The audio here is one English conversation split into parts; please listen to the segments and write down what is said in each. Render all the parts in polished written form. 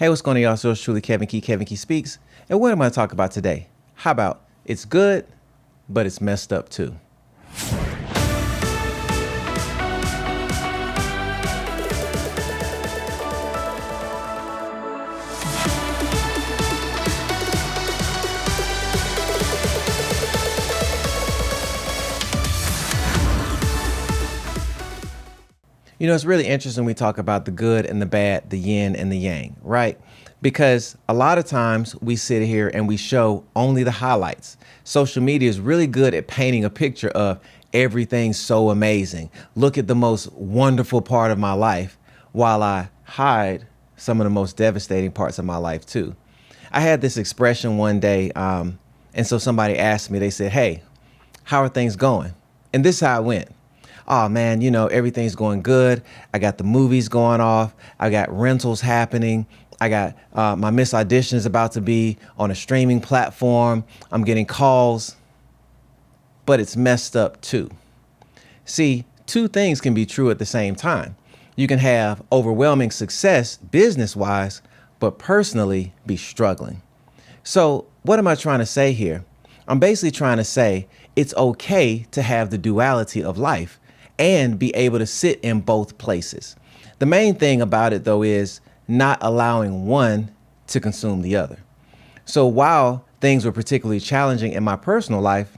Hey, what's going on, y'all? So it's truly Kevin Key Speaks. And what am I going to talk about today? How about it's good, but it's messed up too? You know, it's really interesting when we talk about the good and the bad, the yin and the yang, right? Because a lot of times we sit here and we show only the highlights. Social media is really good at painting a picture of everything's so amazing. Look at the most wonderful part of my life, while I hide some of the most devastating parts of my life too. I had this expression one day, and so somebody asked me, they said, "Hey, how are things going?" And this is how it went. "Oh man, everything's going good. I got the movies going off. I got rentals happening. I got my Miss Audition is about to be on a streaming platform. I'm getting calls, but it's messed up too." See, two things can be true at the same time. You can have overwhelming success business-wise, but personally be struggling. So what am I trying to say here? I'm basically trying to say it's okay to have the duality of life and be able to sit in both places. The main thing about it, though, is not allowing one to consume the other. So while things were particularly challenging in my personal life,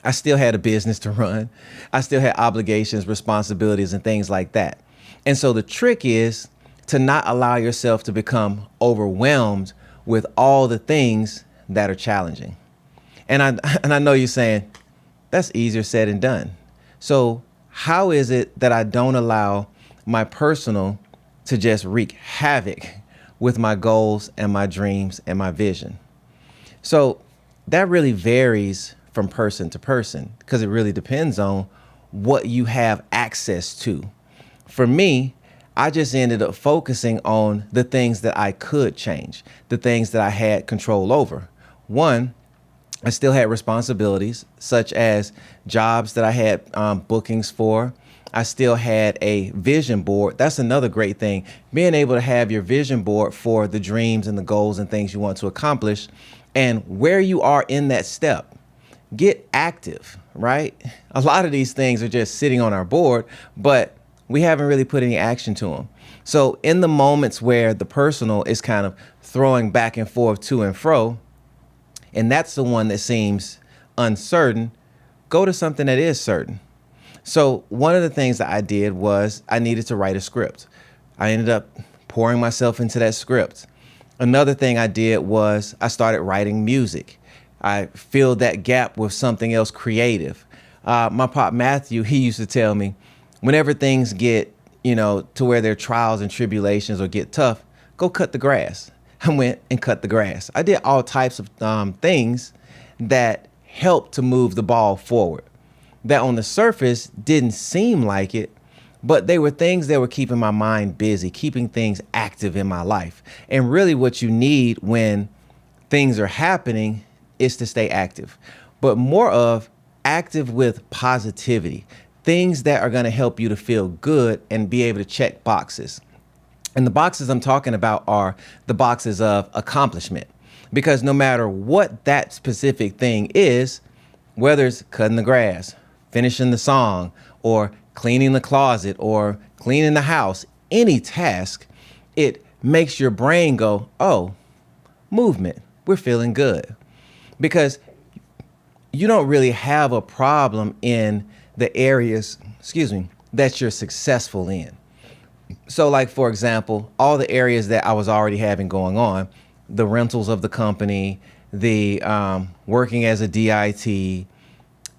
I still had a business to run. I still had obligations, responsibilities, and things like that. And so the trick is to not allow yourself to become overwhelmed with all the things that are challenging. And I know you're saying, that's easier said than done. So how is it that I don't allow my personal to just wreak havoc with my goals and my dreams and my vision? So that really varies from person to person because it really depends on what you have access to. For me, I just ended up focusing on the things that I could change, the things that I had control over. One, I still had responsibilities such as jobs that I had bookings for. I still had a vision board. That's another great thing. Being able to have your vision board for the dreams and the goals and things you want to accomplish and where you are in that step. Get active, right? A lot of these things are just sitting on our board, but we haven't really put any action to them. So in the moments where the personal is kind of throwing back and forth to and fro, and that's the one that seems uncertain, go to something that is certain. So one of the things that I did was I needed to write a script. I ended up pouring myself into that script. Another thing I did was I started writing music. I filled that gap with something else creative. My pop Matthew, he used to tell me, whenever things get, to where there are trials and tribulations or get tough, go cut the grass. I went and cut the grass. I did all types of things that helped to move the ball forward. That on the surface didn't seem like it, but they were things that were keeping my mind busy, keeping things active in my life. And really what you need when things are happening is to stay active, but more of active with positivity, things that are going to help you to feel good and be able to check boxes. And the boxes I'm talking about are the boxes of accomplishment, because no matter what that specific thing is, whether it's cutting the grass, finishing the song, or cleaning the closet, or cleaning the house, any task, it makes your brain go, oh, movement, we're feeling good. Because you don't really have a problem in the areas, that you're successful in. So like, for example, all the areas that I was already having going on, the rentals of the company, the working as a DIT,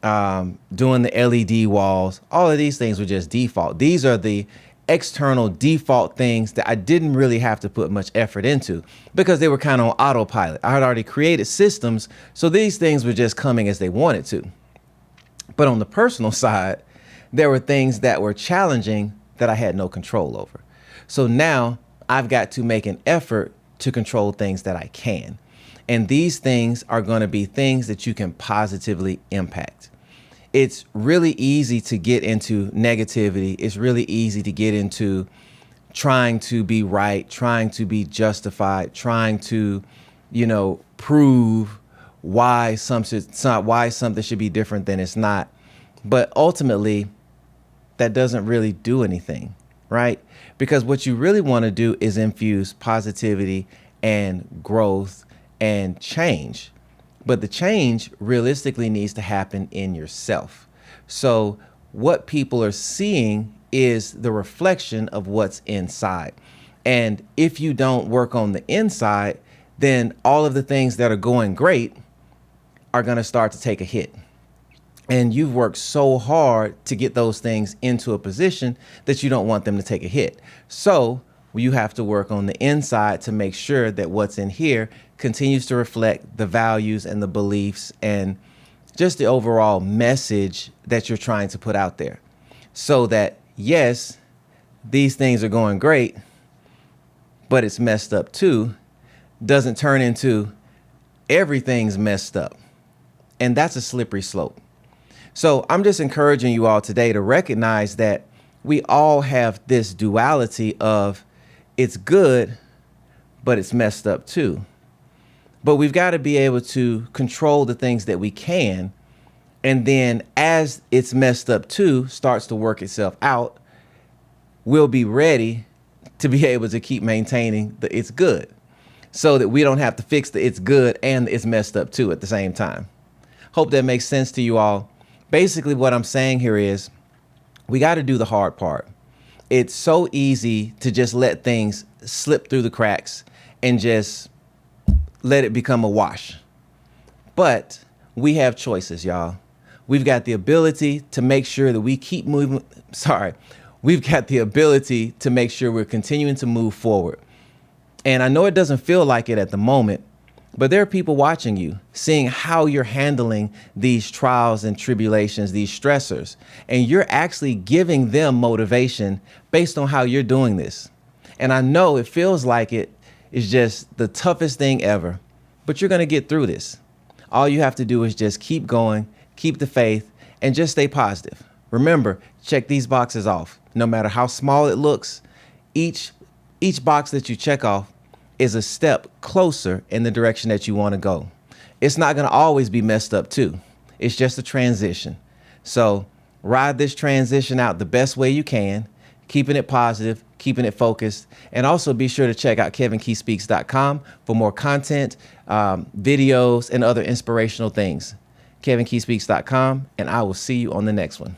doing the LED walls, all of these things were just default. These are the external default things that I didn't really have to put much effort into because they were kind of on autopilot. I had already created systems, so these things were just coming as they wanted to. But on the personal side, there were things that were challenging that I had no control over. So now I've got to make an effort to control things that I can. And these things are going to be things that you can positively impact. It's really easy to get into negativity. It's really easy to get into trying to be right, trying to be justified, trying to, prove why something should be different than it's not. But ultimately, that doesn't really do anything, right? Because what you really want to do is infuse positivity and growth and change. But the change realistically needs to happen in yourself. So what people are seeing is the reflection of what's inside. And if you don't work on the inside, then all of the things that are going great are going to start to take a hit. And you've worked so hard to get those things into a position that you don't want them to take a hit. So you have to work on the inside to make sure that what's in here continues to reflect the values and the beliefs and just the overall message that you're trying to put out there. So that, yes, these things are going great, but it's messed up too, doesn't turn into everything's messed up. And that's a slippery slope. So I'm just encouraging you all today to recognize that we all have this duality of it's good, but it's messed up too. But we've got to be able to control the things that we can. And then as it's messed up too starts to work itself out, we'll be ready to be able to keep maintaining the it's good so that we don't have to fix the it's good and the it's messed up too at the same time. Hope that makes sense to you all. Basically, what I'm saying here is we got to do the hard part. It's so easy to just let things slip through the cracks and just let it become a wash. But we have choices, y'all. We've got the ability to make sure that we keep moving. We've got the ability to make sure we're continuing to move forward. And I know it doesn't feel like it at the moment, but there are people watching you, seeing how you're handling these trials and tribulations, these stressors, and you're actually giving them motivation based on how you're doing this. And I know it feels like it is just the toughest thing ever, but you're going to get through this. All you have to do is just keep going, keep the faith, and just stay positive. Remember, check these boxes off. No matter how small it looks, each box that you check off is a step closer in the direction that you want to go. It's not going to always be messed up too. It's just a transition. So ride this transition out the best way you can, keeping it positive, keeping it focused. And also be sure to check out kevinkeyspeaks.com for more content, videos, and other inspirational things. kevinkeyspeaks.com, and I will see you on the next one.